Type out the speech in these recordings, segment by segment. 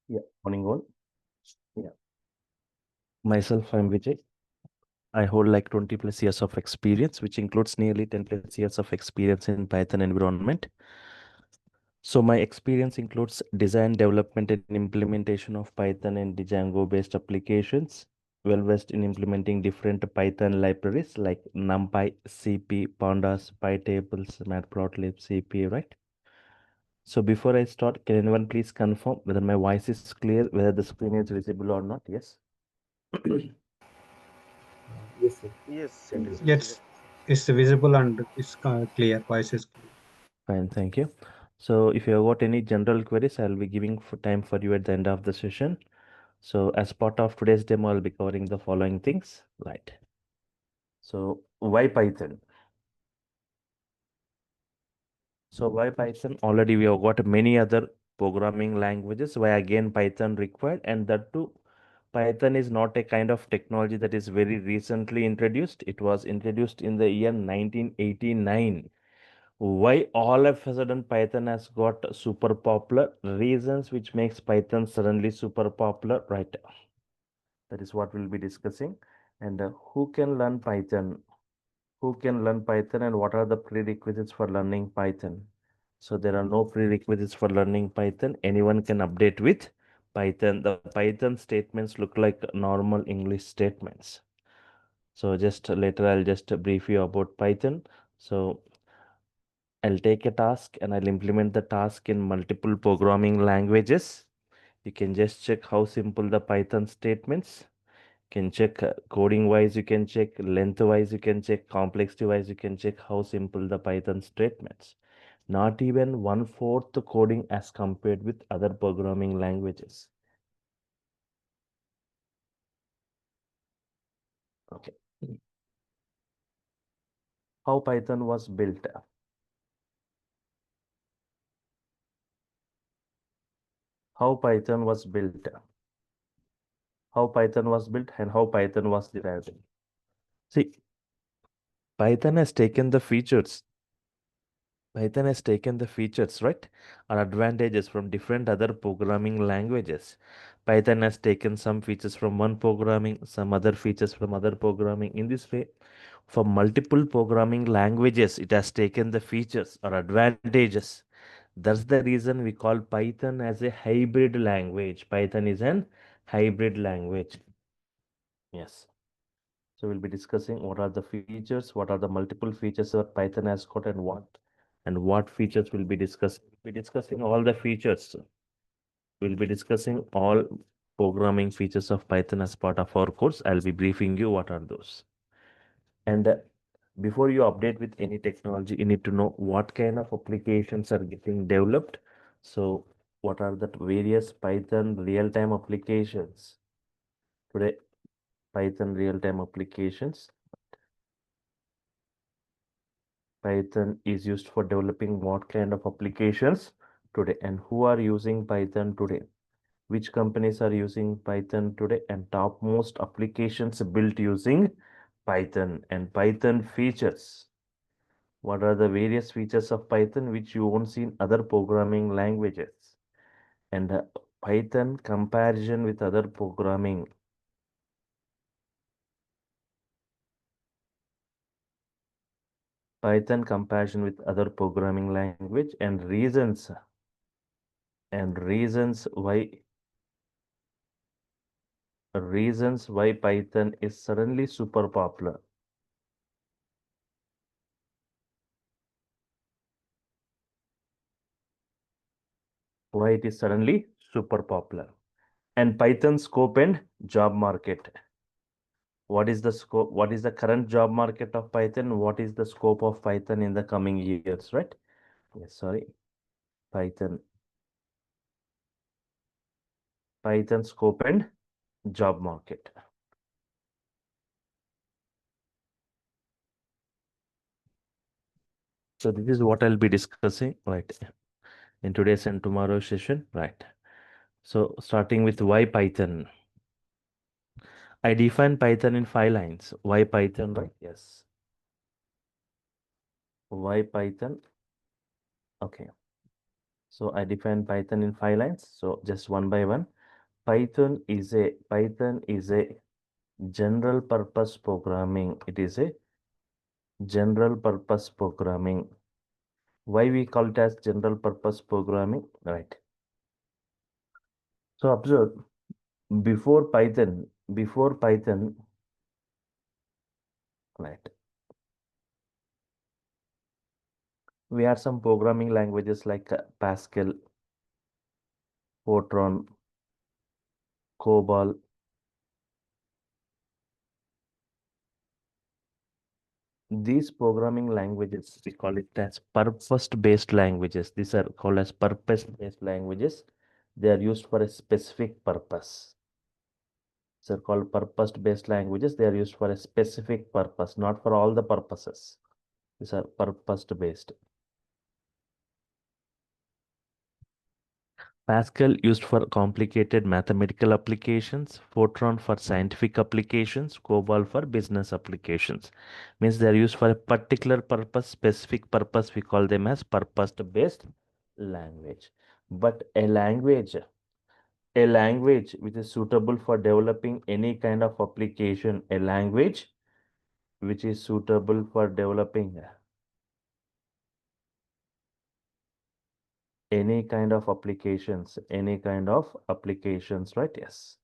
Yeah, morning all. Yeah. Myself, I'm Vijay. I hold like 20 plus years of experience, which includes nearly 10 plus years of experience in Python environment. So my experience includes design, development, and implementation of Python and Django based applications. Well versed in implementing different Python libraries like NumPy, CP, Pandas, PyTables, Matplotlib, CP, right? So before I start, can anyone please confirm whether my voice is clear, whether the screen is visible or not? Yes. Yes, sir. Yes, It it is. is Yes, visible. it's visible and it's clear. Voice is clear. Fine, thank you. So if you have got any general queries, I'll be giving time for you at the end of the session. So as part of today's demo, I'll be covering the following things. Right. So why Python? So why Python? Already we have got many other programming languages. Why again Python required? And that too, Python is not a kind of technology that is very recently introduced. It was introduced in the year 1989. Why all of a sudden Python has got super popular? Reasons which makes Python suddenly super popular, right? That is what we'll be discussing. And who can learn Python? Who can learn Python and what are the prerequisites for learning Python? So there are no prerequisites for learning Python. Anyone can update with Python. The Python statements look like normal English statements. So just later I'll just brief you about Python. So I'll take a task and I'll implement the task in multiple programming languages. You can just check how simple the Python statements. You can check coding wise, you can check length wise, you can check complexity wise, you can check how simple the Python statements. Not even one-fourth the coding as compared with other programming languages. Okay. How Python was built? How Python was built? How Python was built and how Python was derived? See, Python has taken the features Python has taken the features, right, or advantages from different other programming languages. Python has taken some features from one programming, some other features from other programming. In this way, for multiple programming languages, it has taken the features or advantages. That's the reason we call Python as a hybrid language. Python is an hybrid language. Yes. So we'll be discussing what are the features, what are the multiple features that Python has got, and what features we'll be discussing. We'll be discussing all the features. We'll be discussing all programming features of Python as part of our course. I'll be briefing you what are those. And before you update with any technology, you need to know what kind of applications are getting developed. So what are the various Python real-time applications? Today, Python real-time applications. Python is used for developing what kind of applications today and who are using Python today? Which companies are using Python today and topmost applications built using Python and Python features. What are the various features of Python which you won't see in other programming languages? And Python comparison with other programming. Python comparison with other programming language and reasons why Python is suddenly super popular. Why it is suddenly super popular. And Python scope and job market. What is the scope? What is the current job market of Python? What is the scope of Python in the coming years, right? Yes, sorry. Python, Python scope and job market. So this is what I'll be discussing, right, in today's and tomorrow's session, right? So starting with why Python. I define Python in 5 lines. Why Python, right? Yes. Why Python? Okay. So I define Python in 5 lines. So just one by one. Python is a general purpose programming. It is a general purpose programming. Why we call it as general purpose programming? Right. So observe, before Python, right, we had some programming languages like Pascal, Fortran, COBOL. These programming languages, we call it as purpose-based languages. These are called as purpose-based languages. They are used for a specific purpose. These are called purpose-based languages. They are used for a specific purpose, not for all the purposes. These are purpose-based. Pascal used for complicated mathematical applications, Fortran for scientific applications, COBOL for business applications. Means they are used for a particular purpose, specific purpose. We call them as purpose-based language. But a language which is suitable for developing any kind of application, a language which is suitable for developing any kind of applications, right? Yes.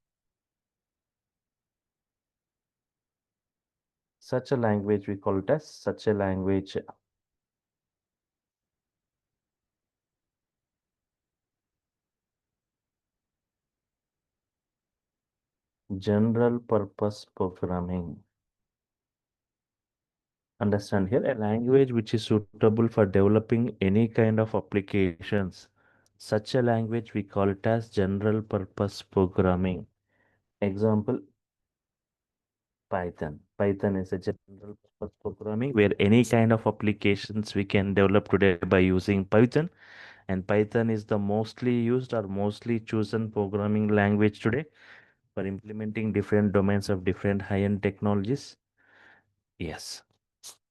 Such a language we call it as such a language. General purpose programming. Understand here, a language which is suitable for developing any kind of applications. Such a language we call it as general purpose programming. Example, Python. Python is a general purpose programming where any kind of applications we can develop today by using Python. And Python is the mostly used or mostly chosen programming language today for implementing different domains of different high-end technologies. Yes.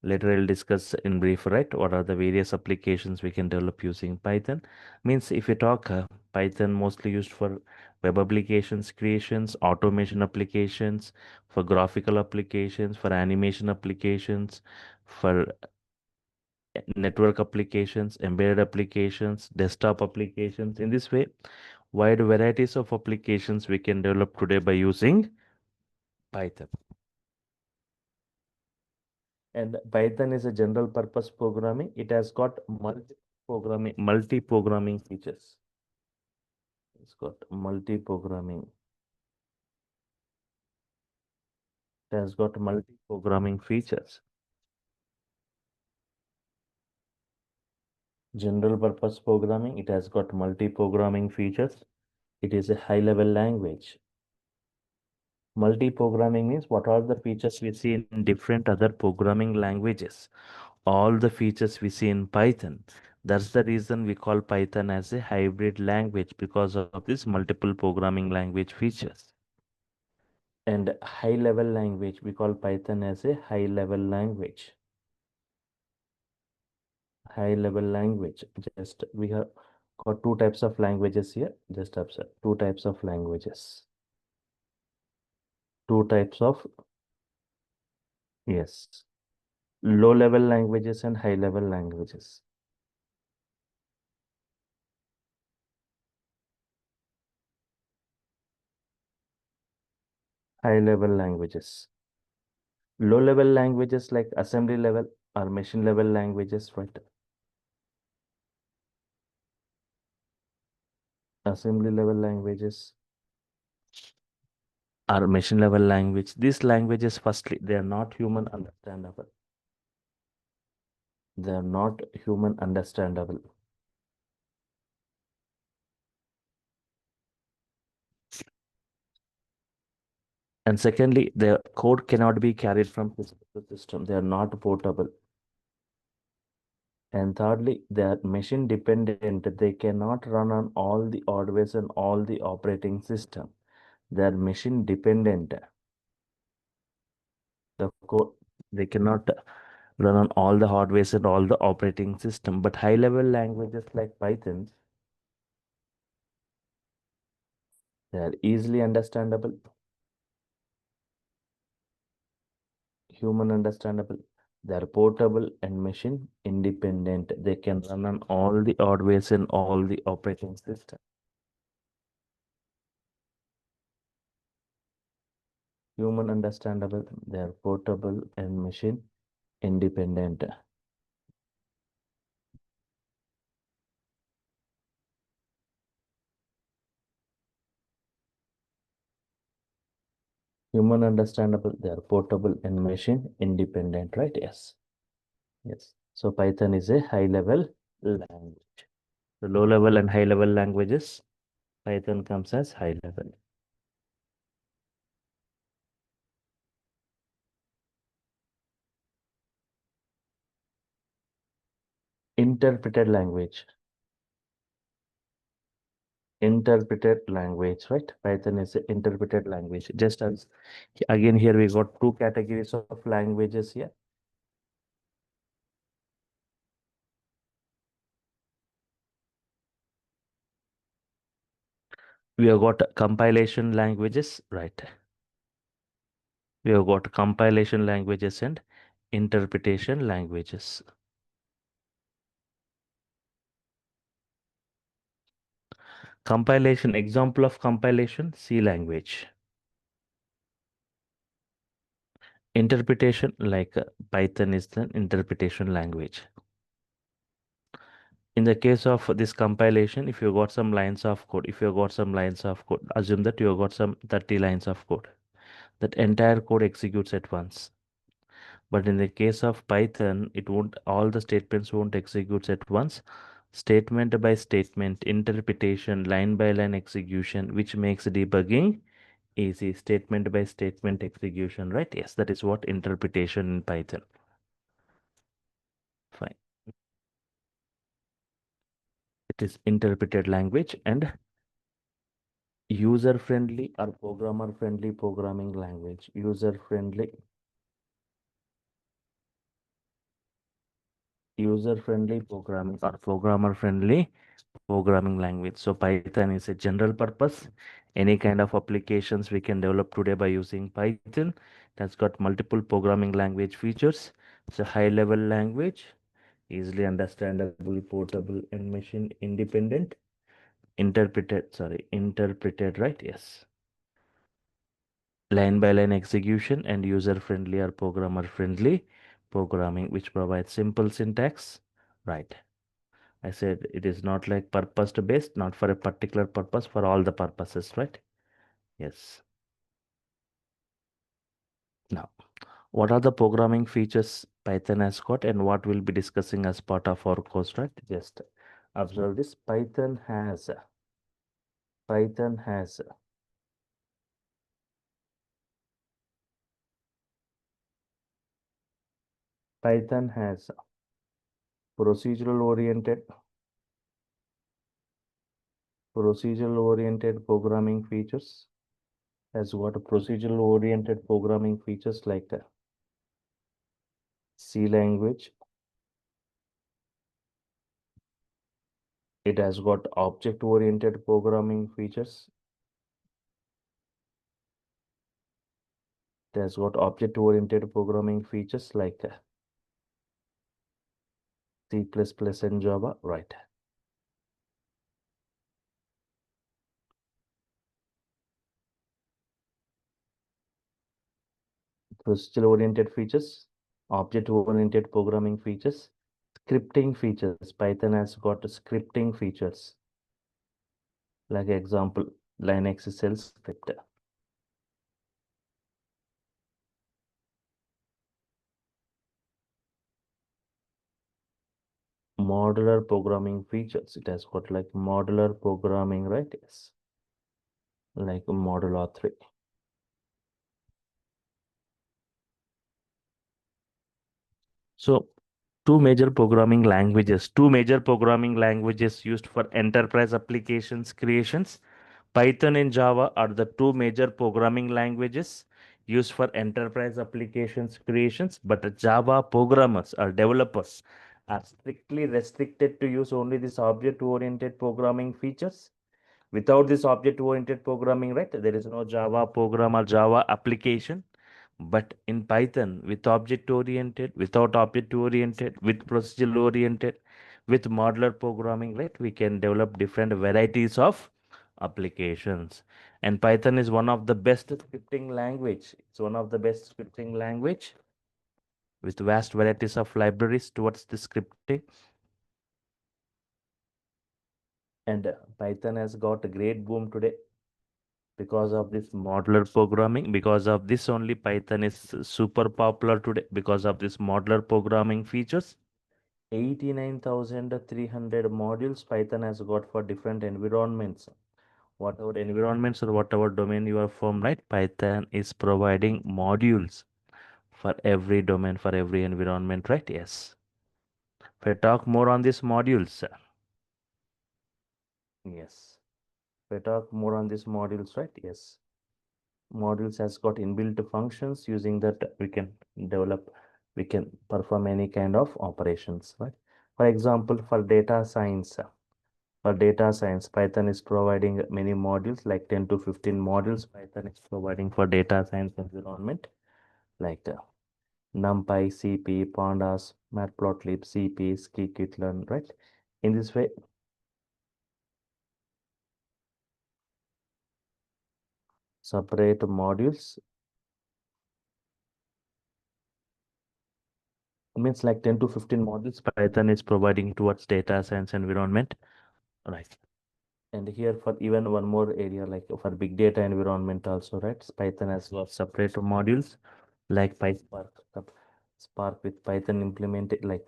Later I'll discuss in brief, right, what are the various applications we can develop using Python. Means if you talk Python mostly used for web applications creations, automation applications, for graphical applications, for animation applications, for network applications, embedded applications, desktop applications. In this way, wide varieties of applications we can develop today by using Python. And Python is a general purpose programming. It has got multi-programming features. It's got multi-programming. It has got multi-programming features. General purpose programming, it has got multi-programming features. It is a high-level language. Multi-programming means what are the features we see in different other programming languages? All the features we see in Python. That's the reason we call Python as a hybrid language because of these multiple programming language features. And high-level language, we call Python as a high-level language. High-level language. Just we have got two types of languages here. Just observe two types of languages. Two types of, yes, low-level languages and high-level languages. High-level languages. Low-level languages like assembly level or machine level languages, right? Assembly level languages or machine level language. These languages, firstly, they are not human understandable. They are not human understandable. And secondly, their code cannot be carried from system to system. They are not portable. And thirdly, they are machine dependent. They cannot run on all the hardware and all the operating system. They are machine dependent. The code, they cannot run on all the hardware and all the operating system. But high level languages like Python, They are easily understandable, human understandable. They are portable and machine independent. They can run on all the hardwares and all the operating system. Human understandable. They are portable and machine independent. Human understandable. They are portable and machine independent, right? Yes. Yes. So Python is a high level language. The low level and high level languages, Python comes as high level. Interpreted language. Interpreted language, right? Python is an interpreted language. Just as again, here we got two categories of languages here. We have got compilation languages, right? We have got compilation languages and interpretation languages. Compilation, example of compilation, C language. Interpretation, like Python is the interpretation language. In the case of this compilation, if you got some lines of code, assume that you got some 30 lines of code. That entire code executes at once. But in the case of Python, it won't, all the statements won't execute at once. Statement by statement, interpretation, line by line execution, which makes debugging easy. Statement by statement execution, right? Yes, that is what interpretation in Python. Fine. It is interpreted language and user-friendly or programmer-friendly programming language. User-friendly programming or programmer-friendly programming language. So Python is a general purpose. Any kind of applications we can develop today by using Python. That's got multiple programming language features. It's a high-level language, easily understandable, portable, and machine independent. Interpreted, right? Yes. Line by line execution and user friendly or programmer friendly programming, which provides simple syntax, right? I said it is not like purpose based, not for a particular purpose, for all the purposes, right? Yes. Now, what are the programming features Python has got and what we'll be discussing as part of our course, right? Just observe this. Python has Python has procedural oriented programming features, has got a procedural oriented programming features like C language. It has got object oriented programming features. It has got object oriented programming features like C++ and Java, right? Procedural oriented features, object oriented programming features, scripting features. Python has got scripting features. Like example, Linux shell script. Modular programming features. It has got like modular programming, right? Yes. Like Modular 3. So two major programming languages used for enterprise applications creations. Python and Java are the two major programming languages used for enterprise applications creations, but the Java programmers or developers are strictly restricted to use only this object-oriented programming features. Without this object-oriented programming, right, there is no Java program or Java application. But in Python, with object-oriented, without object-oriented, with procedural-oriented, with modular programming, right, we can develop different varieties of applications. And Python is one of the best scripting language. It's one of the best scripting language with vast varieties of libraries towards the scripting. And Python has got a great boom today because of this modular programming. Because of this only Python is super popular today, because of this modular programming features. 89,300 modules Python has got for different environments. Whatever environments or whatever domain you are from, right? Python is providing modules for every domain, for every environment, right? Yes. If I talk more on these modules, yes. If I talk more on these modules, right? Yes. Modules has got inbuilt functions. Using that we can develop, we can perform any kind of operations, right? For example, for data science, Python is providing many modules, like 10 to 15 modules Python is providing for data science environment, like NumPy, CP, Pandas, Matplotlib, CP, Scikit-learn, right? In this way, separate modules means like 10 to 15 modules Python is providing towards data science environment, right? And here for even one more area, like for big data environment also, right? Python has got separate modules like PySpark, Spark with Python implemented, like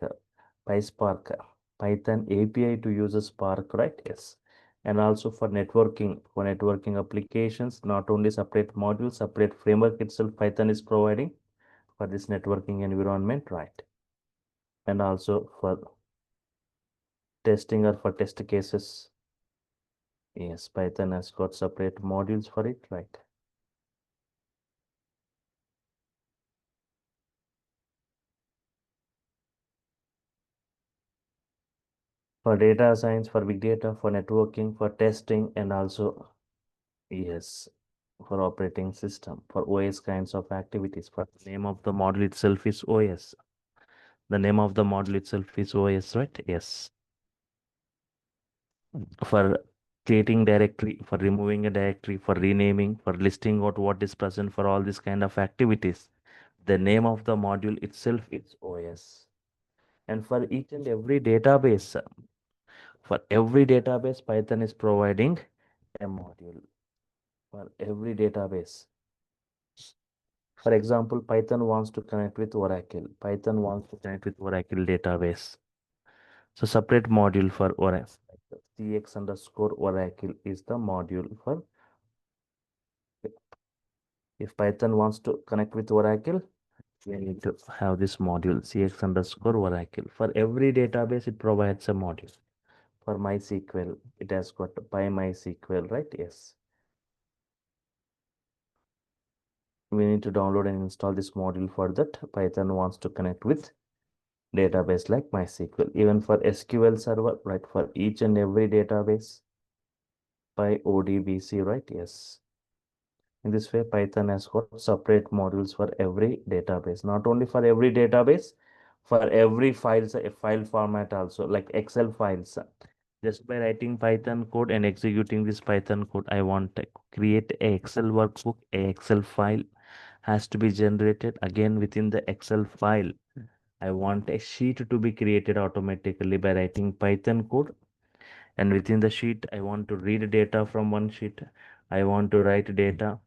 PySpark, Python API to use a Spark, right? Yes. And also for networking applications, not only separate modules, separate framework itself, Python is providing for this networking environment, right? And also for testing or for test cases, yes, Python has got separate modules for it, right? For data science, for big data, for networking, for testing, and also, yes, for operating system, for OS kinds of activities. For the name of the model itself is OS. The name of the model itself is OS, right? Yes. For creating directory, for removing a directory, for renaming, for listing out what is present, for all these kind of activities. The name of the module itself is OS. And for each and every database, Python is providing a module for every database. For example, Python wants to connect with Oracle. Python wants to connect with Oracle database. So separate module for Oracle. CX underscore Oracle is the module for, if Python wants to connect with Oracle, we need to have this module CX underscore Oracle. For every database, it provides a module. For MySQL, it has got PyMySQL, right? Yes. We need to download and install this module. For that, Python wants to connect with database like MySQL. Even for SQL server, right? For each and every database by ODBC, right? Yes. In this way, Python has got separate modules for every database. Not only for every database, for every files, a file format also, like Excel files. Just by writing Python code and executing this Python code, I want to create a Excel workbook, a Excel file has to be generated again within the Excel file. I want a sheet to be created automatically by writing Python code. And within the sheet, I want to read data from one sheet. I want to write data.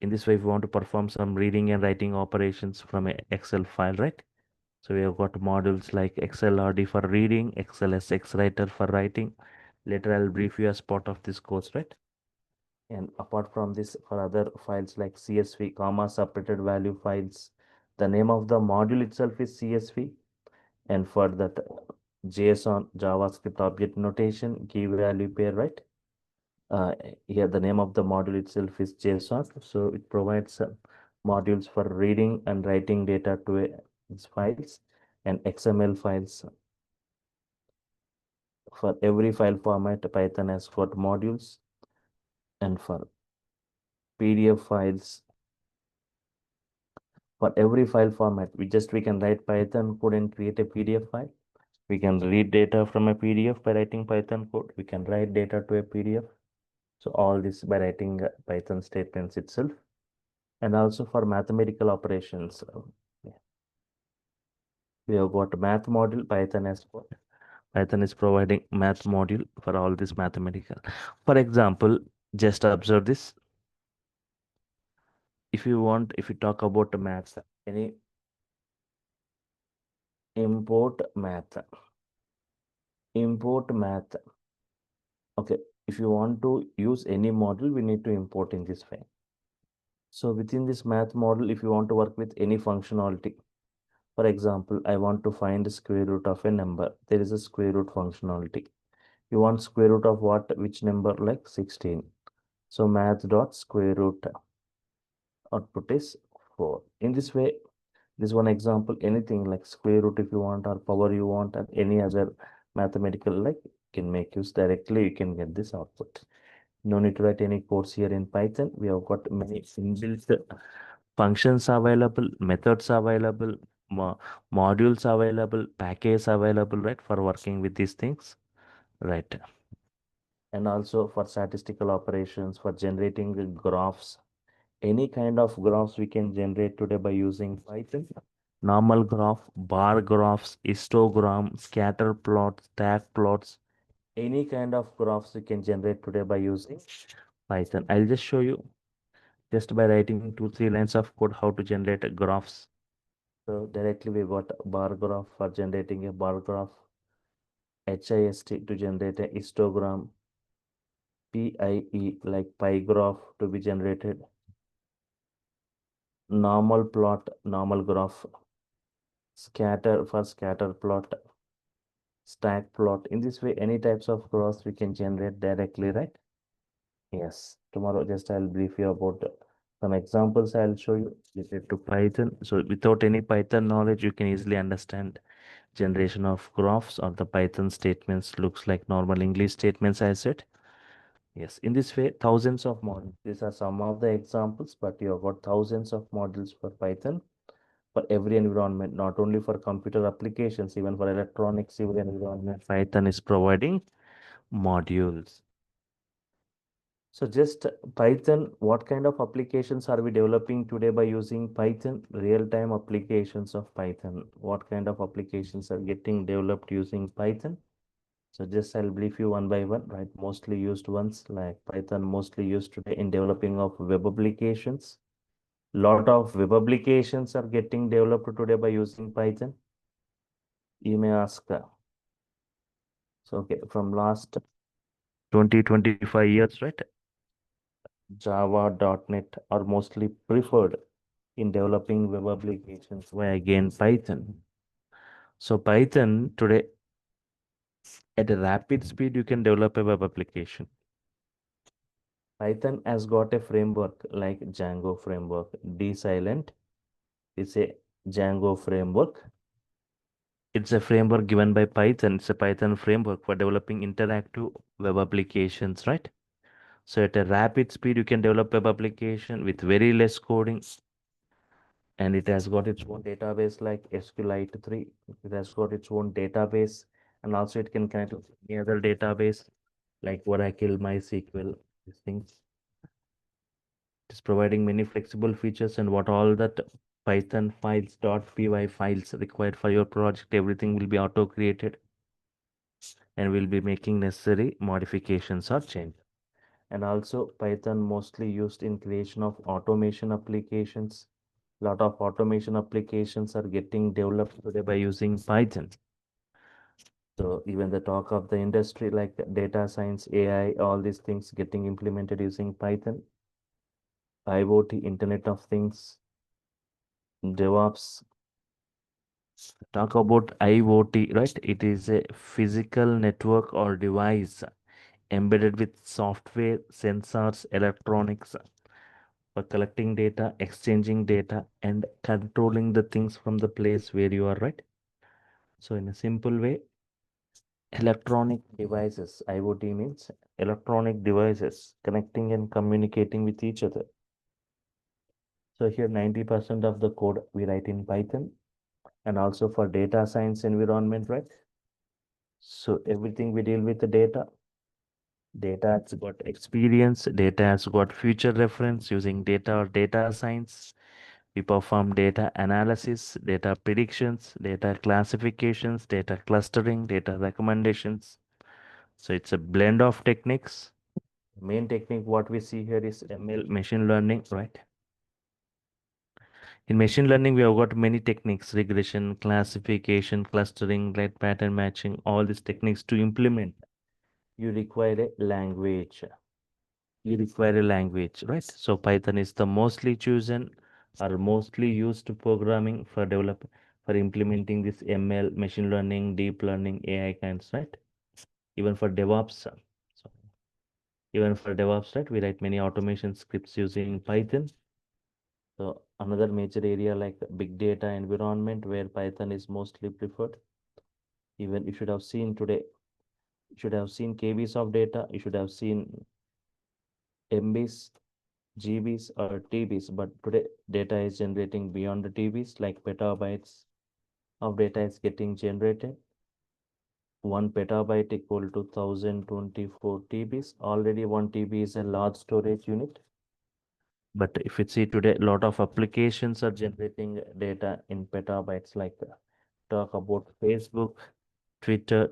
In this way, if we want to perform some reading and writing operations from an Excel file, right? So we have got modules like Excel RD for reading, Excel SX Writer for writing. Later, I'll brief you as part of this course, right? And apart from this, for other files like CSV, comma separated value files, the name of the module itself is CSV. And for that JSON, JavaScript object notation, key value pair, right? Uh, Here the name of the module itself is JSON. So it provides modules for reading and writing data to its files, and XML files. For every file format, Python has got modules. And for PDF files, for every file format, we can write Python code and create a PDF file. We can read data from a PDF by writing Python code. We can write data to a PDF. So all this by writing Python statements itself. And also for mathematical operations, yeah, we have got math module. Python is providing math module for all this mathematical. For example, just observe this. If you talk about maths, any import math, import math. Okay, if you want to use any model, we need to import in this way. So within this math model, if you want to work with any functionality, for example, I want to find the square root of a number. There is a square root functionality. You want square root of what? Which number? Like 16. So math dot square root output is 4. In this way, this one example, anything like square root if you want, or power you want, and any other mathematical, like you can make use directly, you can get this output. No need to write any codes here in Python. We have got many inbuilt functions available, methods available, modules available, packages available, right, for working with these things, right? And also for statistical operations, for generating the graphs, any kind of graphs we can generate today by using Python. Normal graph, bar graphs, histogram, scatter plots, tag plots, any kind of graphs we can generate today by using Python. I'll just show you just by writing 2-3 lines of code how to generate graphs. So directly we got bar graph for generating a bar graph, HIST to generate a histogram, PIE like pie graph to be generated, normal plot, normal graph, scatter for scatter plot, stack plot. In this way, any types of graphs we can generate directly, right? Yes. Tomorrow, just I'll brief you about some examples I'll show you related to Python. So without any Python knowledge, you can easily understand generation of graphs or the Python statements looks like normal English statements, I said. Yes, in this way, thousands of modules. These are some of the examples, but you have got thousands of modules for Python for every environment, not only for computer applications, even for electronic civil environment, Python is providing modules. So just Python, what kind of applications are we developing today by using Python? Real-time applications of Python. What kind of applications are getting developed using Python? So just I'll brief you one by one, right? Mostly used ones like Python, mostly used today in developing of web applications. Lot of web applications are getting developed today by using Python. You may ask, so okay, from last 20-25 years, right? Java, .NET are mostly preferred in developing web applications. Why again Python? So Python today at a rapid speed you can develop a web application. Python has got a framework like Django framework. D silent is a Django framework. It's a framework given by Python. It's a Python framework for developing interactive web applications, right? So at a rapid speed, you can develop web application with very less coding. And it has got its own database like SQLite 3. It has got its own database. And also it can connect with any other database like Oracle, MySQL, these things. It is providing many flexible features and what all that Python files, .py files required for your project, everything will be auto created and will be making necessary modifications or change. And also Python mostly used in creation of automation applications. Lot of automation applications are getting developed today by using Python. So even the talk of the industry like data science, AI, all these things getting implemented using Python. IoT, Internet of Things, DevOps. Talk about IoT, right? It is a physical network or device embedded with software, sensors, electronics for collecting data, exchanging data, and controlling the things from the place where you are, right? So in a simple way, electronic devices, IoT means electronic devices connecting and communicating with each other. So here 90% of the code we write in Python, and also for data science environment, right? So everything we deal with the data. Data has got experience, data has got future reference using data or data science. We perform data analysis, data predictions, data classifications, data clustering, data recommendations. So it's a blend of techniques. Main technique what we see here is ML, machine learning, right? In machine learning, we have got many techniques: regression, classification, clustering, right, pattern matching, all these techniques to implement. You require a language. You require a language, right? So Python is the mostly chosen or mostly used programming for for implementing this ML, machine learning, deep learning, AI kinds, right? Even for DevOps. So even for DevOps, right, we write many automation scripts using Python. So another major area like big data environment where Python is mostly preferred. Even you should have seen today, you should have seen KBs of data, you should have seen MBs, GBs or TBs, but today data is generating beyond the TBs, like petabytes of data is getting generated. 1 petabyte equal to 1024 TBs. Already 1 TB is a large storage unit. But if you see today, a lot of applications are generating data in petabytes, like talk about Facebook, Twitter,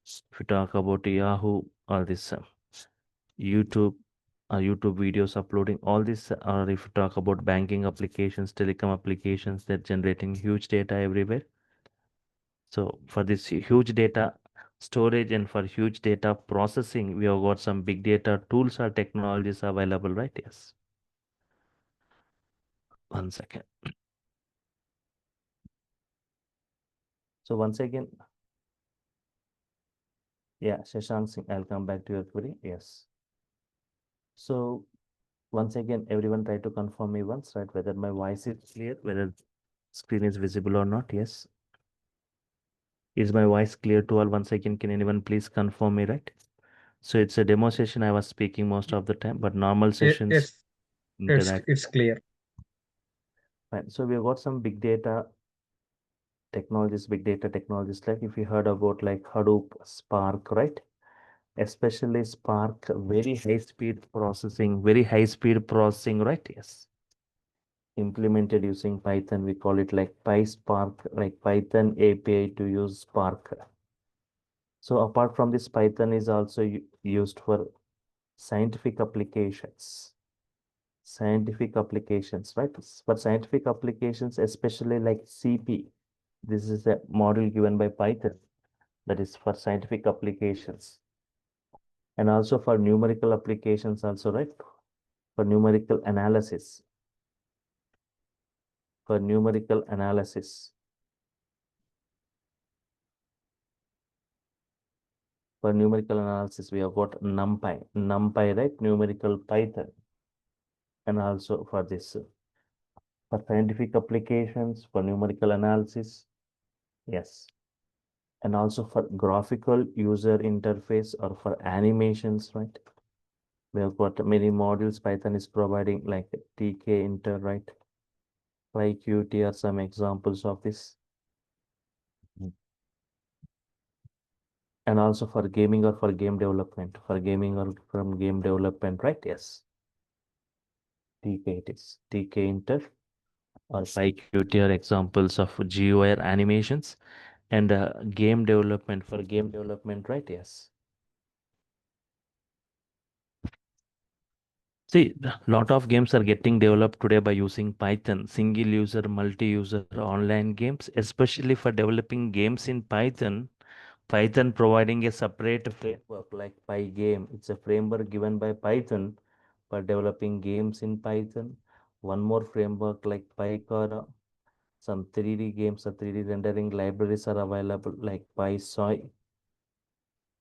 if you talk about Yahoo, all this YouTube, YouTube videos uploading, all this, or if you talk about banking applications, telecom applications, they're generating huge data everywhere. So for this huge data storage and for huge data processing, we have got some big data tools or technologies available, right? Yes. One second. So once again, yeah, Shashank Singh, I'll come back to your query. Yes. So once again, everyone try to confirm me once, right? Whether my voice is clear, whether screen is visible or not. Yes. Is my voice clear to all? Once again, can anyone please confirm me, right? So it's a demo session. I was speaking most of the time, but normal sessions, Yes, interact. it's clear. Fine. So we've got some big data technologies, like if you heard about like Hadoop, Spark, right? Especially Spark, very high speed processing, right? Yes. Implemented using Python, we call it like PySpark, like Python API to use Spark. So apart from this, Python is also used for scientific applications. Scientific applications, right? For scientific applications, especially like CP, this is a model given by Python that is for scientific applications, and also for numerical applications also, right? For numerical analysis, for numerical analysis, for numerical analysis, we have got NumPy, right? Numerical Python, and also for this, for scientific applications, for numerical analysis, yes, and also for graphical user interface or for animations, right? We have got many modules Python is providing, like TK Inter, right? PyQt are some examples of this. And also for gaming or for game development, for gaming or from game development, right? Yes. TK it is. TK Inter or PyQt are examples of GUI animations, and game development, for game development, right? Yes. See, a lot of games are getting developed today by using Python, single user, multi-user online games, especially for developing games in Python. Python providing a separate framework like Pygame. It's a framework given by Python for developing games in Python. One more framework like PyCara. Some 3D games or 3D rendering libraries are available like PySoy.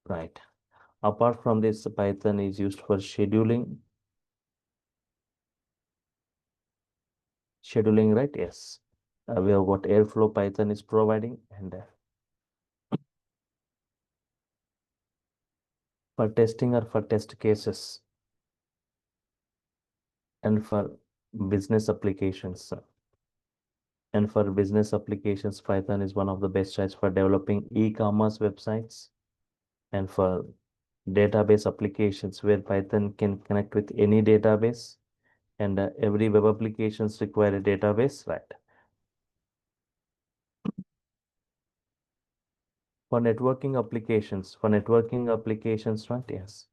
Right. Apart from this, Python is used for scheduling. Scheduling, right? Yes. We have got Airflow Python is providing, and for testing or for test cases, and for business applications. And for business applications, Python is one of the best choice for developing e-commerce websites, and for database applications where Python can connect with any database, and every web applications require a database, right? For networking applications, right? Yes.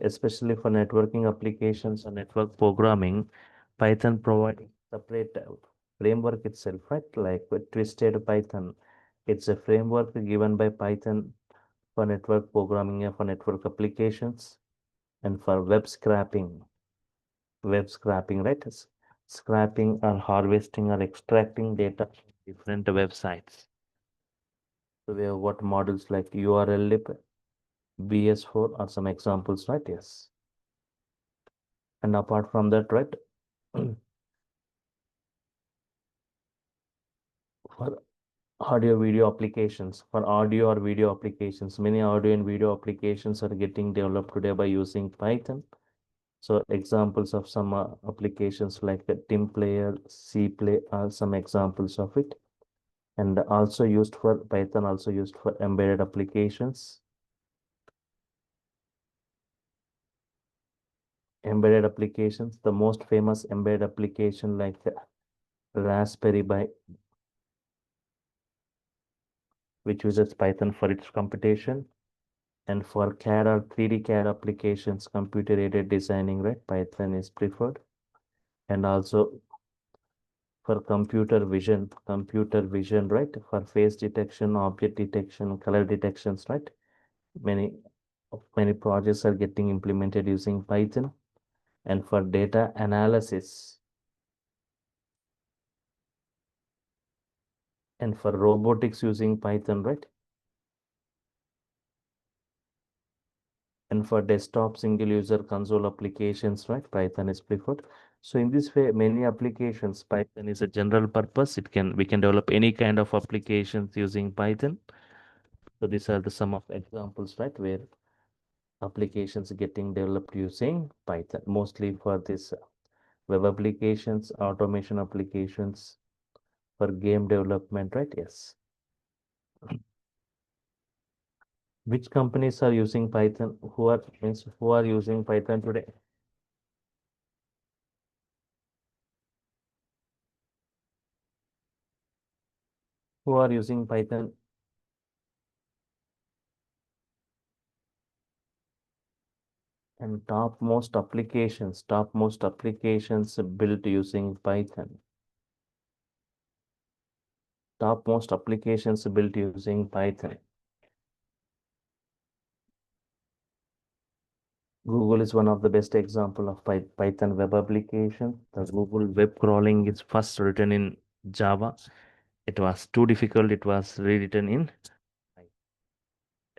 Especially for networking applications or network programming, Python provides separate framework itself, right? Like with Twisted Python, it's a framework given by Python for network programming and for network applications, and for web scraping, right? Scraping or harvesting or extracting data from different websites. So we have what models like URL lib, BS4 are some examples, right? Yes. And apart from that, right, for audio or video applications, many audio and video applications are getting developed today by using Python. So examples of some applications like a Tim Player, C Play are some examples of it. And also used for Python, also used for embedded applications. The most famous embedded application like Raspberry Pi, which uses Python for its computation. And for CAD or 3D CAD applications, computer-aided designing, right, Python is preferred. And also for computer vision, right, for face detection, object detection, color detections, right. Many many projects are getting implemented using Python. And for data analysis and for robotics using Python, right. And for desktop single user console applications, right, Python is preferred. So in this way, many applications, Python is a general purpose. We can develop any kind of applications using Python. So these are the some of examples, right, where applications getting developed using Python, mostly for this web applications, automation applications, for game development, right? Yes. Which companies are using Python? Who are using Python today? Who are using Python? And topmost applications built using Python. Topmost applications built using Python. Google is one of the best example of Python web application. The Google web crawling is first written in Java. It was too difficult. It was rewritten in Python.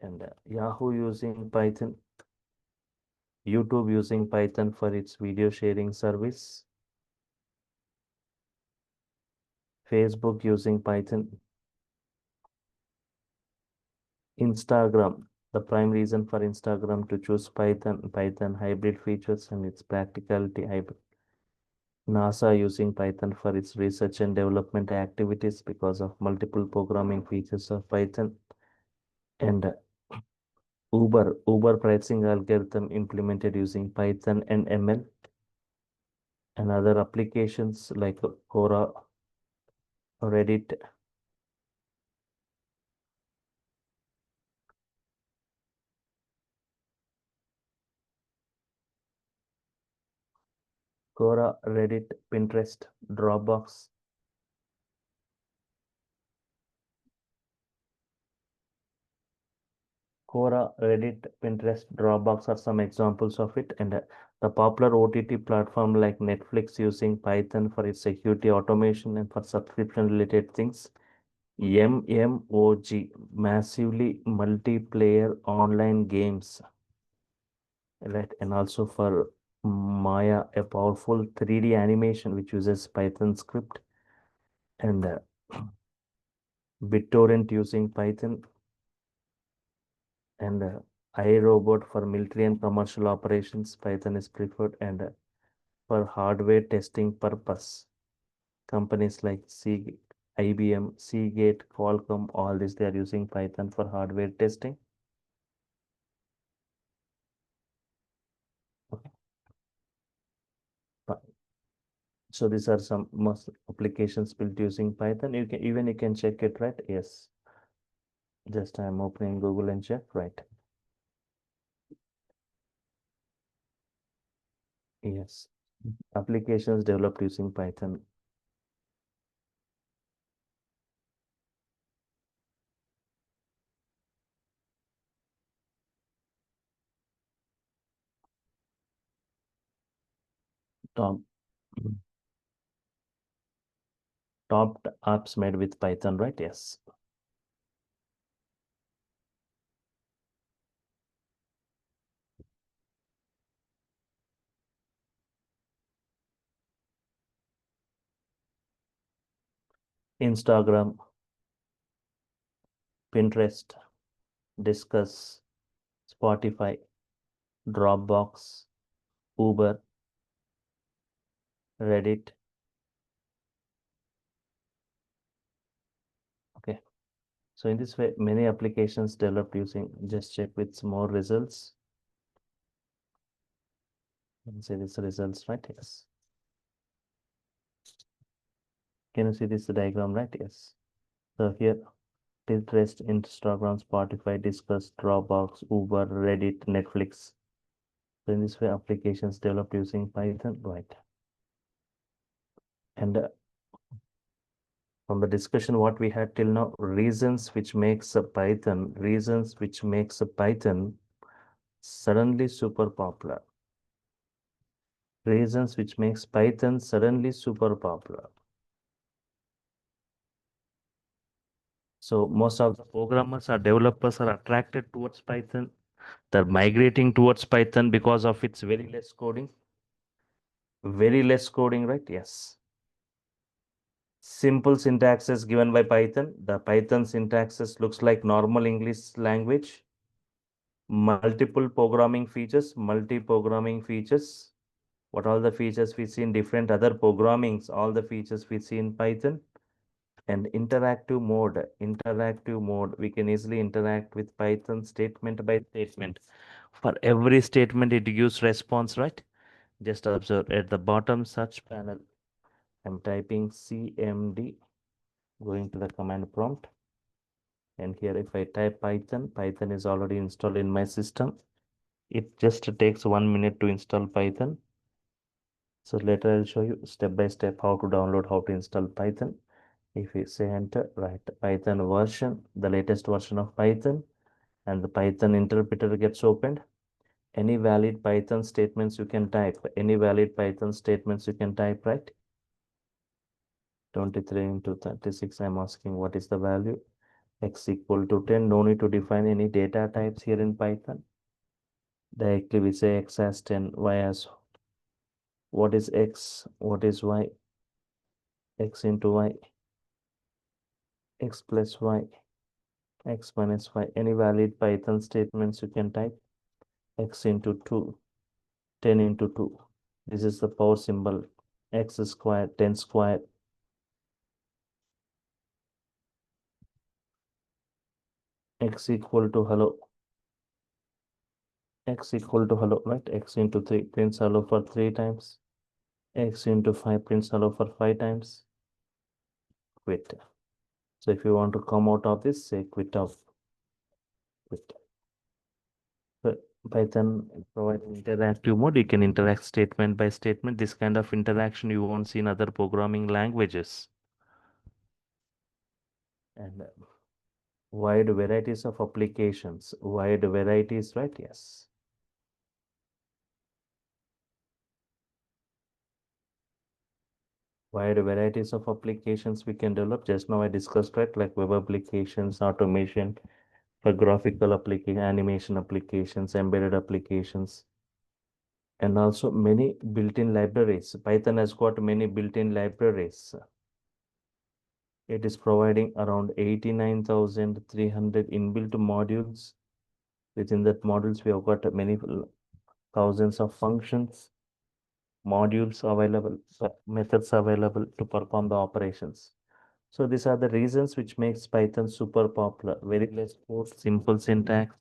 And Yahoo using Python. YouTube using Python for its video sharing service. Facebook using Python. Instagram. The prime reason for Instagram to choose Python hybrid features and its practicality hybrid. NASA using Python for its research and development activities because of multiple programming features of Python. And Uber pricing algorithm implemented using Python and ML. And other applications like Quora, Reddit, Pinterest, Dropbox. Quora, Reddit, Pinterest, Dropbox are some examples of it. And the popular OTT platform like Netflix using Python for its security automation and for subscription related things. MMOG, massively multiplayer online games, right? And also for Maya, a powerful 3D animation which uses Python script. And BitTorrent using Python. And iRobot for military and commercial operations, Python is preferred, and for hardware testing purpose, companies like IBM, Seagate, Qualcomm, all this they are using Python for hardware testing. Okay. So these are some most applications built using Python. You can check it, right? Yes. Just I'm opening Google and check, right? Yes. Applications developed using Python. Top top apps made with Python, right? Yes. Instagram, Pinterest, Discuss, Spotify, Dropbox, Uber, Reddit. Okay. So in this way, many applications developed using, just check with some more results. You can see these results, right? Yes. Can you see this diagram, right? Yes. So here, Pinterest, Instagram, Spotify, Discuss, Dropbox, Uber, Reddit, Netflix. So in this way, applications developed using Python, right? And from the discussion what we had till now, reasons which makes a Python suddenly super popular. Reasons which makes Python suddenly super popular. So most of the programmers or developers are attracted towards Python. They're migrating towards Python because of its very less coding. Very less coding, right? Yes. Simple syntaxes given by Python. The Python syntaxes looks like normal English language. Multi-programming features. What all the features we see in different other programmings, all the features we see in Python. And interactive mode, we can easily interact with Python statement by statement. For every statement, it gives response, right? Just observe at the bottom search panel. I'm typing CMD, going to the command prompt. And here, if I type Python is already installed in my system. It just takes 1 minute to install Python. So later I'll show you step by step how to download, how to install Python. If you say enter, right, Python version, the latest version of Python, and the Python interpreter gets opened. Any valid Python statements you can type. Right? 23 into 36, I'm asking what is the value? X equal to 10. No need to define any data types here in Python. Directly we say X as 10, Y as, what is X, what is Y? X into Y, X plus Y, X minus Y. Any valid Python statements you can type. X into 2, 10 into 2. This is the power symbol. X squared, 10 squared. X equal to hello. X equal to hello, right? X into 3 prints hello for 3 times. X into 5 prints hello for 5 times. Quit. So if you want to come out of this, say quit out. Quit. So Python provides interactive mode. You can interact statement by statement. This kind of interaction you won't see in other programming languages. And wide varieties of applications. Wide varieties, right? Yes. Wide varieties of applications we can develop. Just now I discussed, right? Like web applications, automation, for graphical application, animation applications, embedded applications, and also many built-in libraries. Python has got many built-in libraries. It is providing around 89,300 inbuilt modules Within that modules, we have got many thousands of functions, modules available, methods available to perform the operations. So these are the reasons which makes Python super popular. Very less code, simple syntax,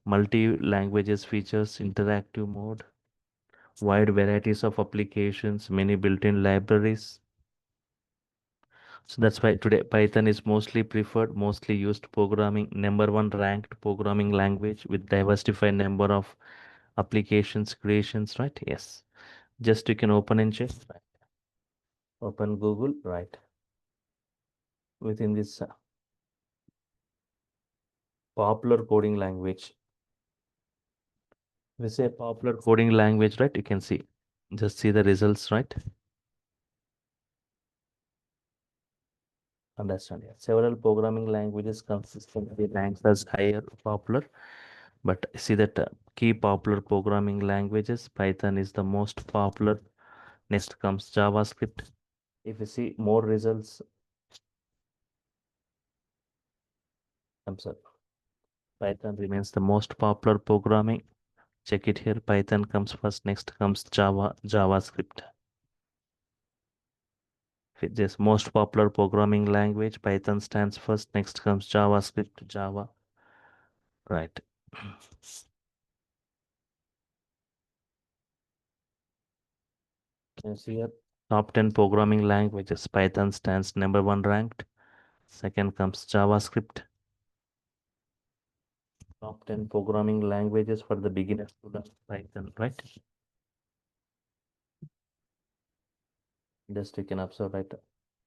multi-languages features, interactive mode, wide varieties of applications, many built-in libraries. So that's why today Python is mostly preferred, mostly used programming, number one ranked programming language with diversified number of applications creations, right? Yes. Just you can open and check. Open Google, right? Within this popular coding language. We say popular coding language, right? You can see. Just see the results, right? Understand. Yeah. Several programming languages consistently ranks as higher popular, but see that key popular programming languages, Python is the most popular. Next comes JavaScript. If you see more results, I'm sorry, Python remains the most popular programming. Check it here. Python comes first. Next comes JavaScript. This most popular programming language, Python stands first. Next comes JavaScript, Java. Right. Can you see here? Top 10 programming languages. Python stands number one ranked. Second comes JavaScript. Top 10 programming languages for the beginners to learn Python, right? Just you can observe, right?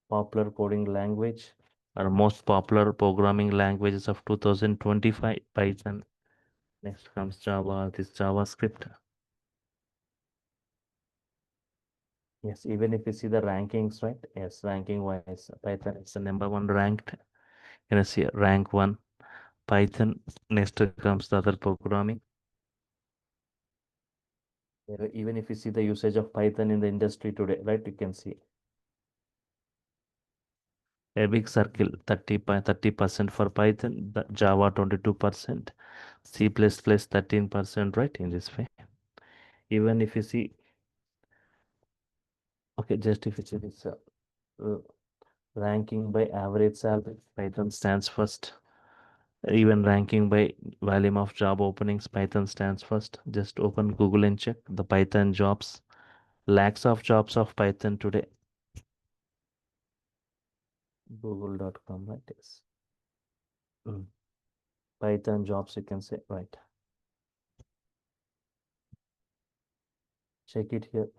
Popular coding language or most popular programming languages of 2025, Python. Next comes Java, this JavaScript. Yes, even if you see the rankings, right? Yes, ranking wise, Python is the number one ranked. You know, see rank one, Python. Next comes the other programming. Even if you see the usage of Python in the industry today, right? You can see a big circle 30% for Python, Java 22%, C++ 13%, right? In this way. Even if you see, okay, just if you see this uh, ranking by average salary, Python stands first. Even ranking by volume of job openings, Python stands first. Just open Google and check the Python jobs. Lakhs of jobs of Python today. Google.com, right? Yes. Mm. Python jobs, you can say, right? Check it here.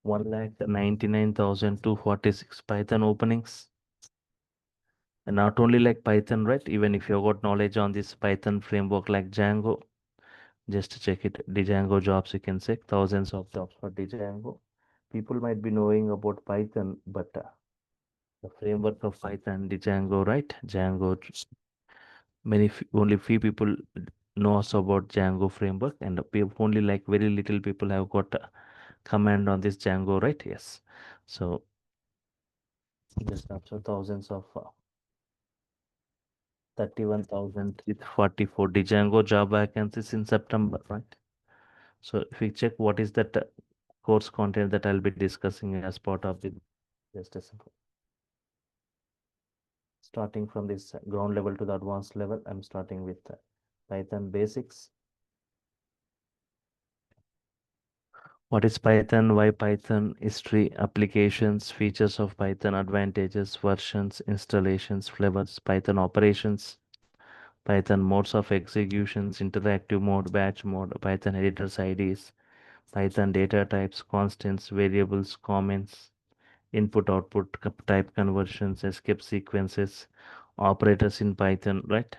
1,99,246 Python openings. And not only like Python, right? Even if you got knowledge on this Python framework like Django, just check it. Django jobs, you can check thousands of jobs for Django. People might be knowing about Python, but the framework of Python, Django, right? Django, only few people knows about Django framework, and only like very little people have got a command on this Django, right? Yes. So just observe thousands of 31,000 with 44 Django job vacancies in September, right? So if we check what is that course content that I'll be discussing as part of the just a second. Starting from this ground level to the advanced level, I'm starting with Python basics. What is Python? Why Python? History, applications, features of Python, advantages, versions, installations, flavors, Python operations, Python modes of executions, interactive mode, batch mode, Python editors IDs, Python data types, constants, variables, comments, input output type conversions, escape sequences, operators in Python, right?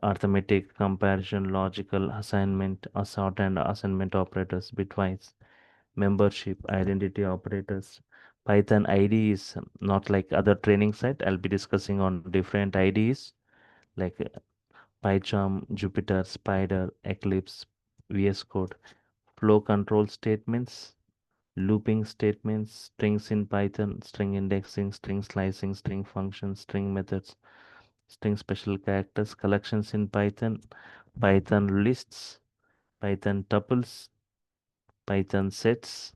Arithmetic, comparison, logical, assignment, assort and assignment operators, bitwise, membership, identity operators. Python ID is not like other training site. I'll be discussing on different IDs like PyCharm, Jupyter, Spider, Eclipse, VS Code, flow control statements, looping statements, strings in Python, string indexing, string slicing, string functions, string methods, string special characters, collections in Python, Python lists, Python tuples, Python sets,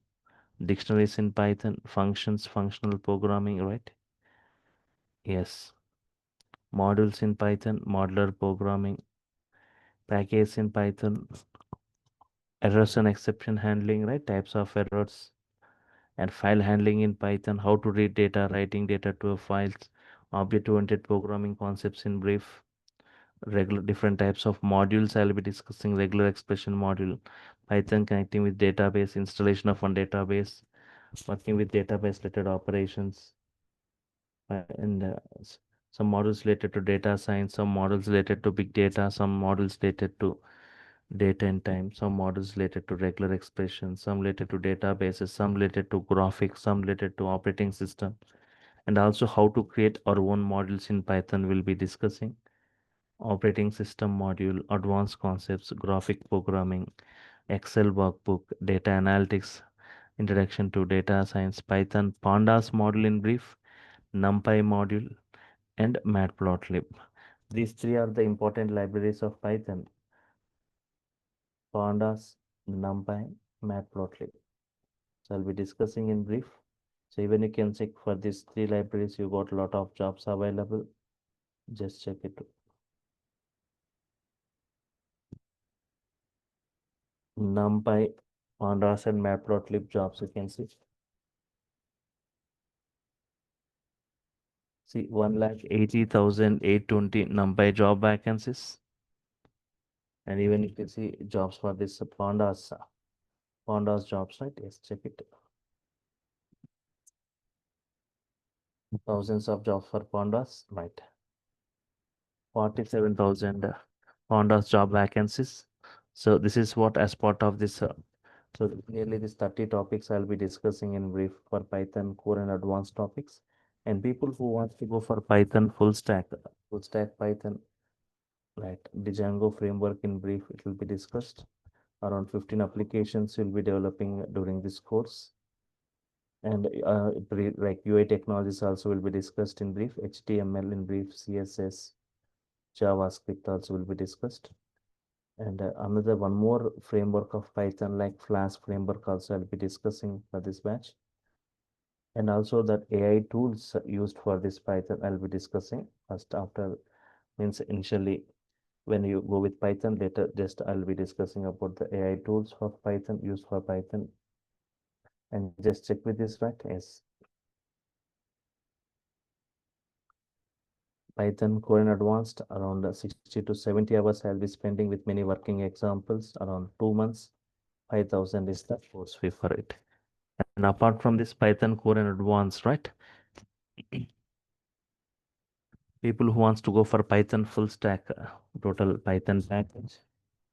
dictionaries in Python, functions, functional programming, right? Yes. Modules in Python, modular programming, package in Python, errors and exception handling, right? Types of errors, and file handling in Python, how to read data, writing data to a files, object-oriented programming concepts in brief, regular different types of modules. I'll be discussing regular expression module, Python connecting with database, installation of one database, working with database related operations, and some models related to data science, some models related to big data, some models related to data and time, some models related to regular expressions, some related to databases, some related to graphics, some related to operating system, and also how to create our own modules in Python we'll be discussing. Operating system module, advanced concepts, graphic programming, Excel workbook, data analytics, introduction to data science, Python, pandas module in brief, NumPy module, and matplotlib. These three are the important libraries of Python: pandas, NumPy, matplotlib. So I'll be discussing in brief. So even you can check for these three libraries, you got a lot of jobs available. Just check it. NumPy, pandas, and matplotlib jobs you can see. See, 1,80,820 NumPy job vacancies. And even if you see jobs for this pandas jobs, right? Yes, check it. Thousands of jobs for pandas, right? 47,000 pandas job vacancies. So this is what as part of this. So nearly these 30 topics I'll be discussing in brief for Python core and advanced topics. And people who want to go for Python full stack Python, right? The Django framework in brief, it will be discussed. Around 15 applications you'll be developing during this course. And like UI technologies also will be discussed in brief. HTML in brief, CSS, JavaScript also will be discussed. And another one more framework of Python like Flask framework also I'll be discussing for this batch. And also that AI tools used for this Python I'll be discussing first after means initially when you go with Python later just I'll be discussing about the AI tools for Python used for Python. And just check with this, right? Yes. Python core and advanced around 60 to 70 hours I'll be spending with many working examples around 2 months. 5,000 is the course fee for it. And apart from this Python core and advanced, right? People who wants to go for Python full stack, total Python package.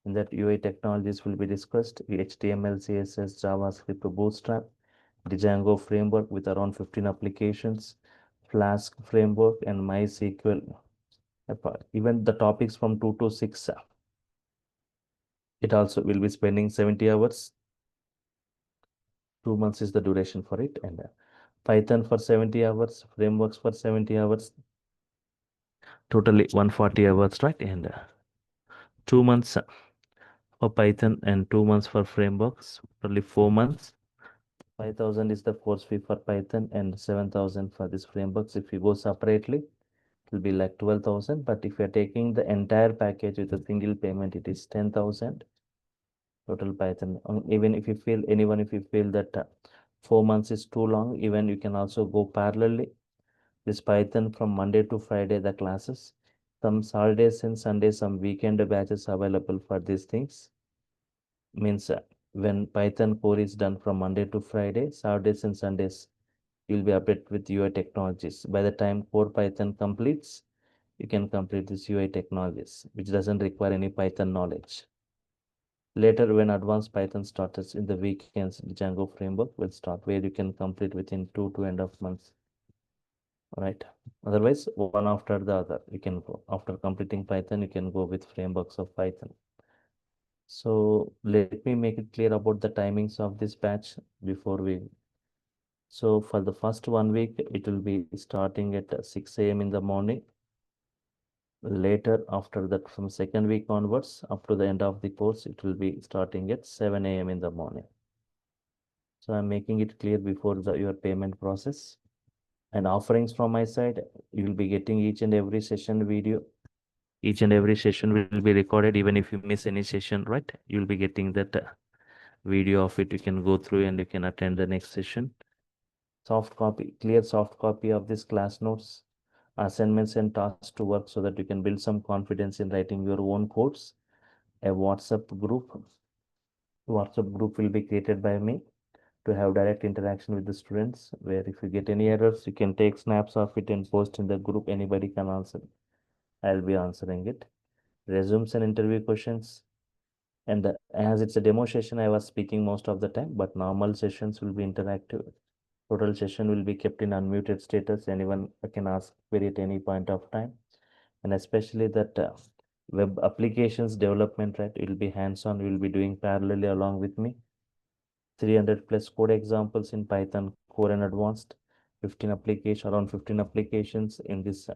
In that UI technologies will be discussed, HTML, CSS, JavaScript, Bootstrap, the Django framework with around 15 applications, Flask framework, and MySQL. Even the topics from 2 to 6, it also will be spending 70 hours. 2 months is the duration for it. And Python for 70 hours, frameworks for 70 hours, totally 140 hours, right? And 2 months for Python and 2 months for frameworks, totally 4 months. 5,000 is the course fee for Python and 7,000 for this frameworks. If you go separately, it will be like 12,000. But if you're taking the entire package with a single payment, it is 10,000 total Python. Even if you feel anyone, if you feel that 4 months is too long, even you can also go parallelly. This Python from Monday to Friday, the classes. Some Saturdays and Sundays, some weekend batches available for these things. Means when Python core is done from Monday to Friday, Saturdays and Sundays, you'll be updated with UI technologies. By the time core Python completes, you can complete this UI technologies, which doesn't require any Python knowledge. Later, when advanced Python starts in the weekends, the Django framework will start where you can complete within 2.5 months. Right. Otherwise, one after the other, you can go. After completing Python, you can go with frameworks of Python. So let me make it clear about the timings of this batch before we. So for the first 1 week, it will be starting at 6 a.m. in the morning. Later, after that, from second week onwards, up to the end of the course, it will be starting at 7 a.m. in the morning. So I'm making it clear before your payment process. And offerings from my side, you will be getting each and every session video. Each and every session will be recorded. Even if you miss any session, right? You'll be getting that video of it. You can go through and you can attend the next session. Soft copy, clear soft copy of this class notes, assignments and tasks to work so that you can build some confidence in writing your own codes. A WhatsApp group will be created by me to have direct interaction with the students, where if you get any errors, you can take snaps of it and post in the group. Anybody can answer. I'll be answering it. Resumes and interview questions. And as it's a demo session, I was speaking most of the time, but normal sessions will be interactive. Total session will be kept in unmuted status. Anyone can ask query at any point of time. And especially that web applications development, right? It will be hands-on. We will be doing parallelly along with me. 300 plus code examples in Python core and advanced, around 15 applications in this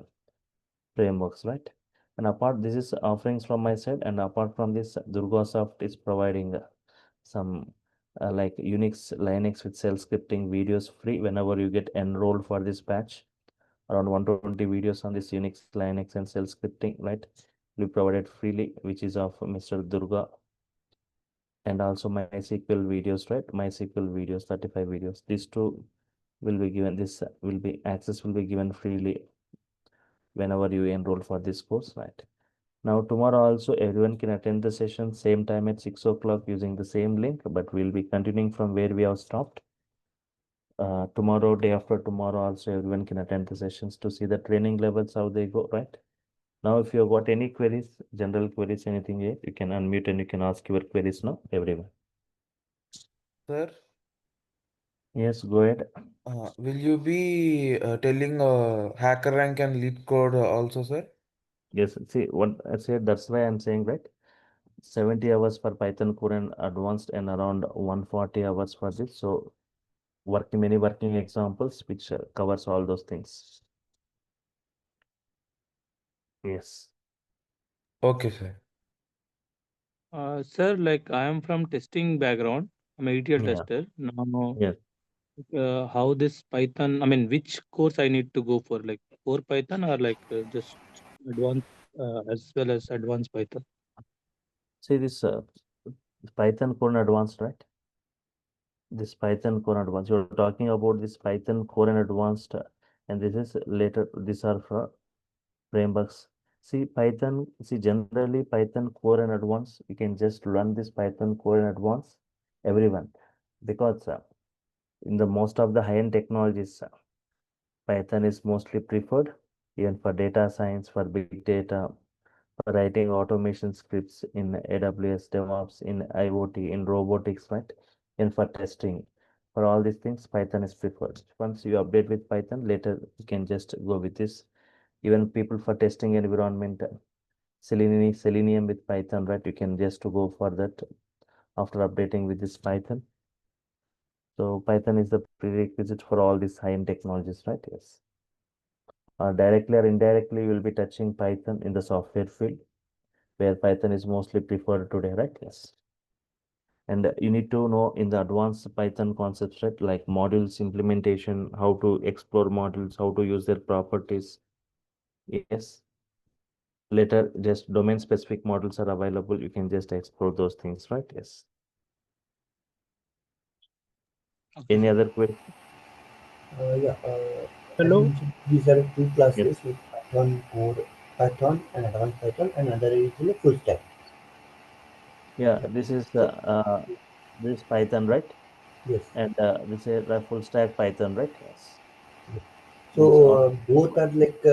frameworks, right? And apart, this is offerings from my side. And apart from this, DurgaSoft is providing some like Unix, Linux with cell scripting videos free whenever you get enrolled for this batch. Around 120 videos on this Unix, Linux, and shell scripting, right? We provided freely, which is of Mr. Durga, and also MySQL videos, right? MySQL videos, 35 videos. These two will be given. This will be access will be given freely whenever you enroll for this course, right? Now tomorrow also everyone can attend the session same time at 6 o'clock using the same link, but we'll be continuing from where we have stopped. Tomorrow, day after tomorrow, also everyone can attend the sessions to see the training levels, how they go, right? Now, if you have got any queries, general queries, anything here, you can unmute and you can ask your queries now, everyone. Sir, Yes, go ahead. will you be telling hacker rank and lead code also, sir? Yes, see what I said, that's why I'm saying, right? 70 hours for Python core and advanced and around 140 hours for this. So many working examples which covers all those things. Yes. Okay, sir. Sir, like I am from testing background. I'm a ETL Yeah. tester. Now, Yes. how this Python, I mean, which course I need to go for, like core Python or like just advanced as well as advanced Python? See this Python core and advanced, right? This Python core and advanced. You're talking about this Python core and advanced, and this is later. These are for frameworks. See Python. See generally Python core and advanced. You can just run this Python core and advanced. Everyone, because in the most of the high-end technologies, Python is mostly preferred, even for data science, for big data, for writing automation scripts in AWS, DevOps, in IoT, in robotics, right? And for testing. For all these things, Python is preferred. Once you update with Python, later you can just go with this. Even people for testing environment, Selenium with Python, right? You can just go for that after updating with this Python. So Python is the prerequisite for all these high-end technologies, right? Yes. Directly or indirectly, you will be touching Python in the software field, where Python is mostly preferred today, right? Yes. And you need to know in the advanced Python concepts, right? Like modules implementation, how to explore modules, how to use their properties. Yes. Later, just domain specific models are available. You can just explore those things, right? Yes. Any other question? Yeah, as Hello. mentioned, these are two Yes. classes with Python core, Python and advanced Python, and another is in a full stack. Yeah, Yeah. So this Python, right? yes. And this is a full stack Python, right? Yes. Yes. So Means all both are like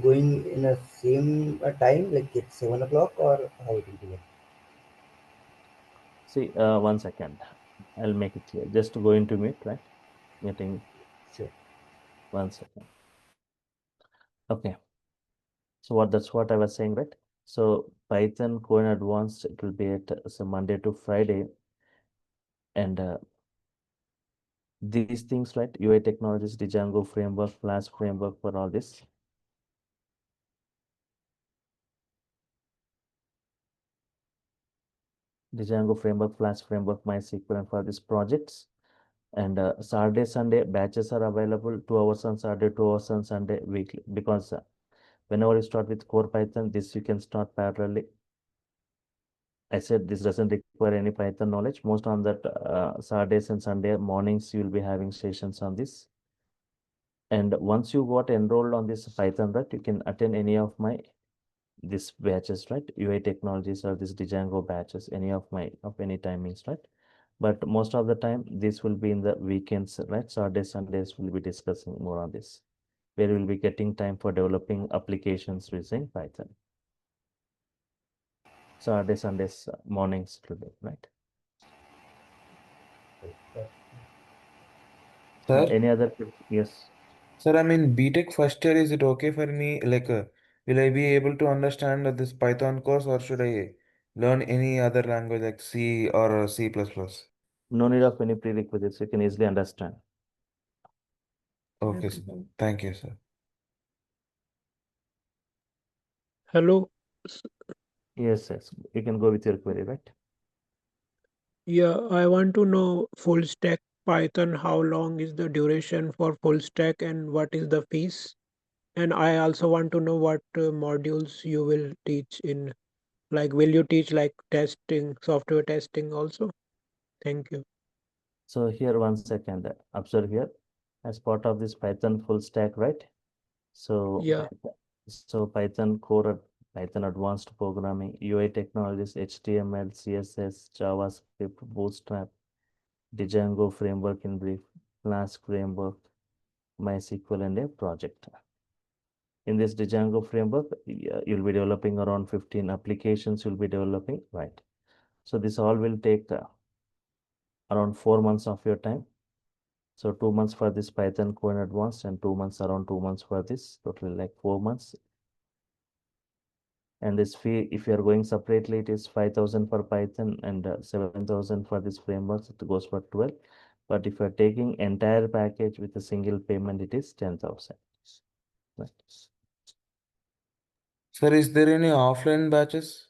going in a same time, like it's 7 o'clock, or how it will be like? see, 1 second. I'll make it clear. Just to go into mute, right? Getting Sure. 1 second. Okay. So that's what I was saying, right? So Python Core and Advanced, it will be at so Monday to Friday, and these things, right? UI technologies, Django framework, Flash framework for all this. Django framework, Flash framework, MySQL, and for these projects. And Saturday, Sunday batches are available 2 hours on Saturday, 2 hours on Sunday weekly. Because whenever you start with core Python, this you can start parallelly. I said this doesn't require any Python knowledge. Most on that Saturdays and Sunday mornings, you will be having sessions on this. And once you got enrolled on this Python, right, you can attend any of my this batches, right? UI technologies or this Django batches, any of any timings, right? But most of the time, this will be in the weekends, right? Saturdays, Sundays, we'll be discussing more on this, where we'll be getting time for developing applications using Python. Saturday, Sundays, mornings today, right? Sir, Any other? Yes. sir, I mean, BTech first year, is it okay for me? Like, will I be able to understand this Python course, or should I learn any other language like C or C++? No need of any prerequisites. You can easily understand. Okay, sir. Thank you, sir. Hello. Yes, yes. You can go with your query, right? Yeah, I want to know full stack Python. How long is the duration for full stack and what is the fees? And I also want to know what modules you will teach in, like, will you teach like testing, software testing also? Thank you. So here, 1 second, observe here, as part of this Python full stack, right? So, Yeah. Python core, Python advanced programming, UI technologies, HTML, CSS, JavaScript, Bootstrap, Django framework in brief, Flask framework, MySQL, and a project. In this Django framework, you'll be developing around 15 applications you'll be developing, right? So this all will take around 4 months of your time. So 2 months for this Python core in advanced and 2 months, around 2 months for this, totally like 4 months. And this fee, if you are going separately, it is 5,000 for Python and 7,000 for this framework. It goes for 12. But if you are taking entire package with a single payment, it is 10,000. Right. Sir, is there any offline batches?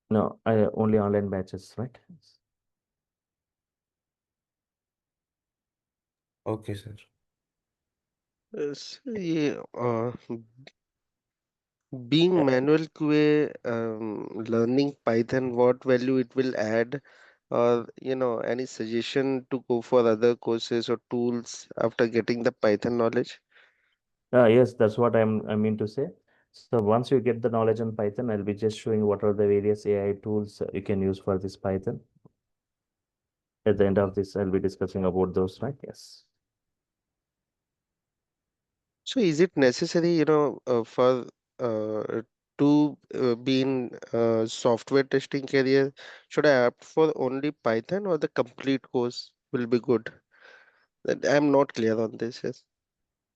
No, only online batches, right? Okay, sir. Yeah, being manual QA, learning Python, what value it will add, or any suggestion to go for other courses or tools after getting the Python knowledge? Yes, that's what I mean to say. So once you get the knowledge on Python, I'll be just showing what are the various AI tools you can use for this Python. At the end of this, I'll be discussing about those, right? Yes. So is it necessary, for to be in software testing career, should I opt for only Python or the complete course will be good? That I'm not clear on this. Yes.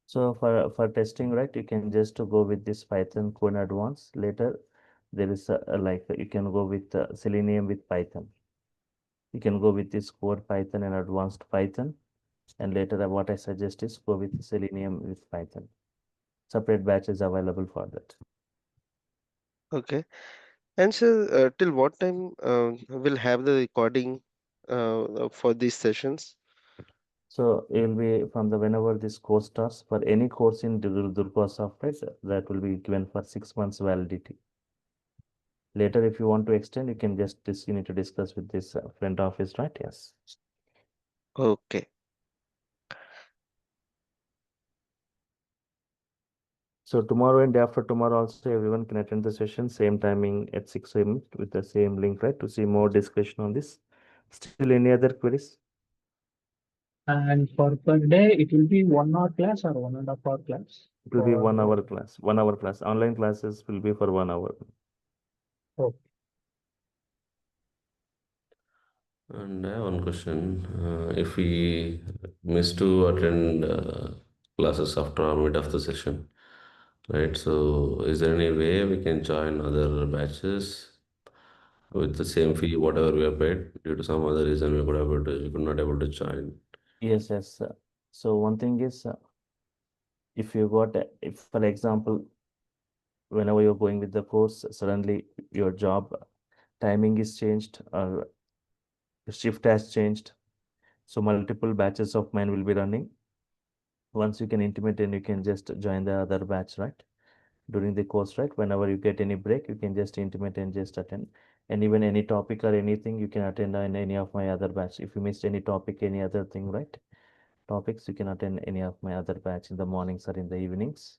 So for testing, right, you can just go with this Python Code Advanced. Later, there is like you can go with Selenium with Python. You can go with this core Python and advanced Python. And later, what I suggest is go with Selenium with Python. Separate batches available for that. Okay. And so, till what time we'll have the recording for these sessions? So it will be from the whenever this course starts for any course in DurgaSoft, right, that will be given for 6 months validity. Later, if you want to extend, you can just you need to discuss with this front office, right? Yes. Okay. So tomorrow and day after tomorrow also everyone can attend the session, same timing at 6 a.m. with the same link, right? To see more discussion on this. Still any other queries? And for per day, it will be 1 hour class or 1.5 hour class? It will be For 1 hour class. 1 hour class. Online classes will be for 1 hour. okay. And I have one question. If we miss to attend classes after or mid of the session, right? So, is there any way we can join other batches with the same fee, whatever we have paid, due to some other reason we could not able to join? Yes, yes. So one thing is, if you got, if for example, whenever you're going with the course, suddenly your job timing is changed, or the shift has changed. So multiple batches of mine will be running. Once you can intimate, and you can just join the other batch, right? During the course, right? Whenever you get any break, you can just intimate and just attend. And even any topic or anything, you can attend in any of my other batch. If you missed any topic, any other thing, right? Topics, you can attend any of my other batch in the mornings or in the evenings.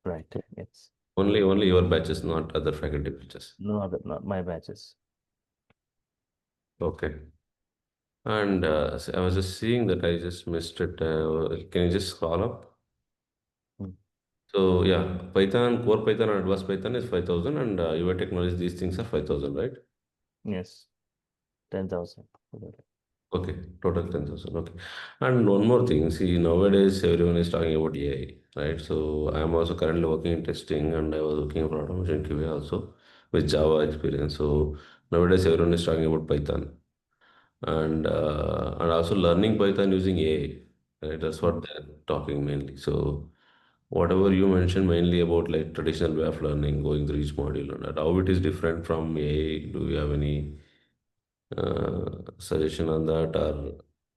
Right. Yes. Only your batches, not other faculty batches. No other, not my batches. Okay. And so I was just seeing that I just missed it. Can you just scroll up? Hmm. So yeah, Python, core Python and advanced Python is 5,000, and UI technology, these things are 5,000, right? Yes. 10,000. Okay, total 10,000. Okay. And one more thing, see, nowadays everyone is talking about AI, right? So I'm also currently working in testing, and I was working for automation QA also with Java experience. So nowadays everyone is talking about Python, and also learning Python using AI, right? That's what they're talking mainly. So whatever you mentioned mainly about like traditional way of learning, going through each module and that, how it is different from AI, do you have any suggestion on that, or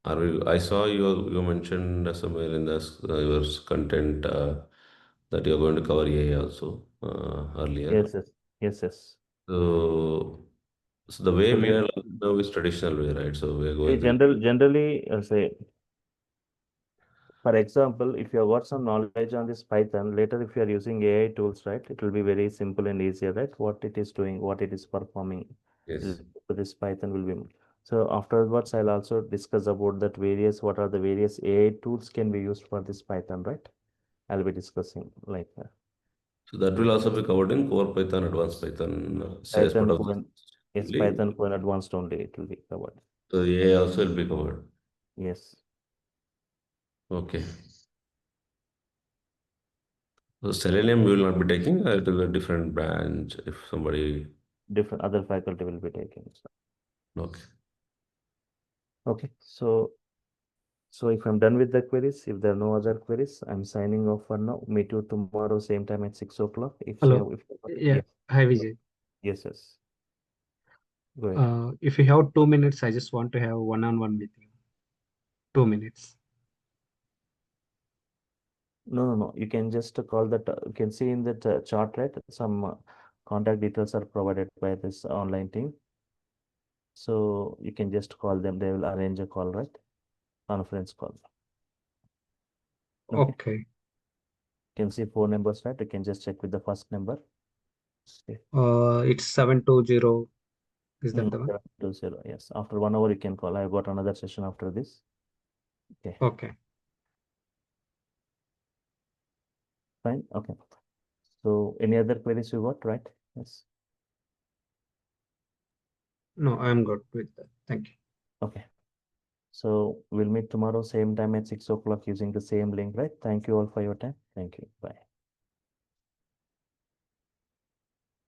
are you, I saw you mentioned somewhere in this your content that you're going to cover AI also earlier. Yes, yes, yes, yes. So, so the way So we let are learning now is traditional way, right? So we are going through. generally say, for example, if you have got some knowledge on this Python, later if you are using AI tools, right, it will be very simple and easier, right? What it is doing, what it is performing. Yes. This Python will be. So afterwards, I'll also discuss about that what are the various AI tools can be used for this Python, right? I'll be discussing like that. So that will also be covered in core Python, advanced Python, say as part of this Yes, only. Python for advanced only, it will be covered. So AI also will be covered. Yes. Okay. So Selenium we will not be taking, it will be a different branch if somebody. Different other faculty will be taking. Okay. Okay. So if I'm done with the queries, if there are no other queries, I'm signing off for now. Meet you tomorrow, same time at 6 o'clock. Hello. Yeah. Hi, Vijay. Yes, yes. Go ahead. If you have 2 minutes, I just want to have one-on-one with you. 2 minutes. No. You can just call that. You can see in that chart, right? Some contact details are provided by this online team. So you can just call them. They will arrange a call, right? Conference call. Okay. You can see 4 numbers, right? You can just check with the first number. Okay. It's 720. Is that the one? 720, yes. After 1 hour, you can call. I've got another session after this. Okay. Okay. Fine. Okay. So any other queries you got, right? Yes. No, I'm good with that. Thank you. Okay. So we'll meet tomorrow, same time at 6 o'clock using the same link, right? Thank you all for your time. Thank you. Bye.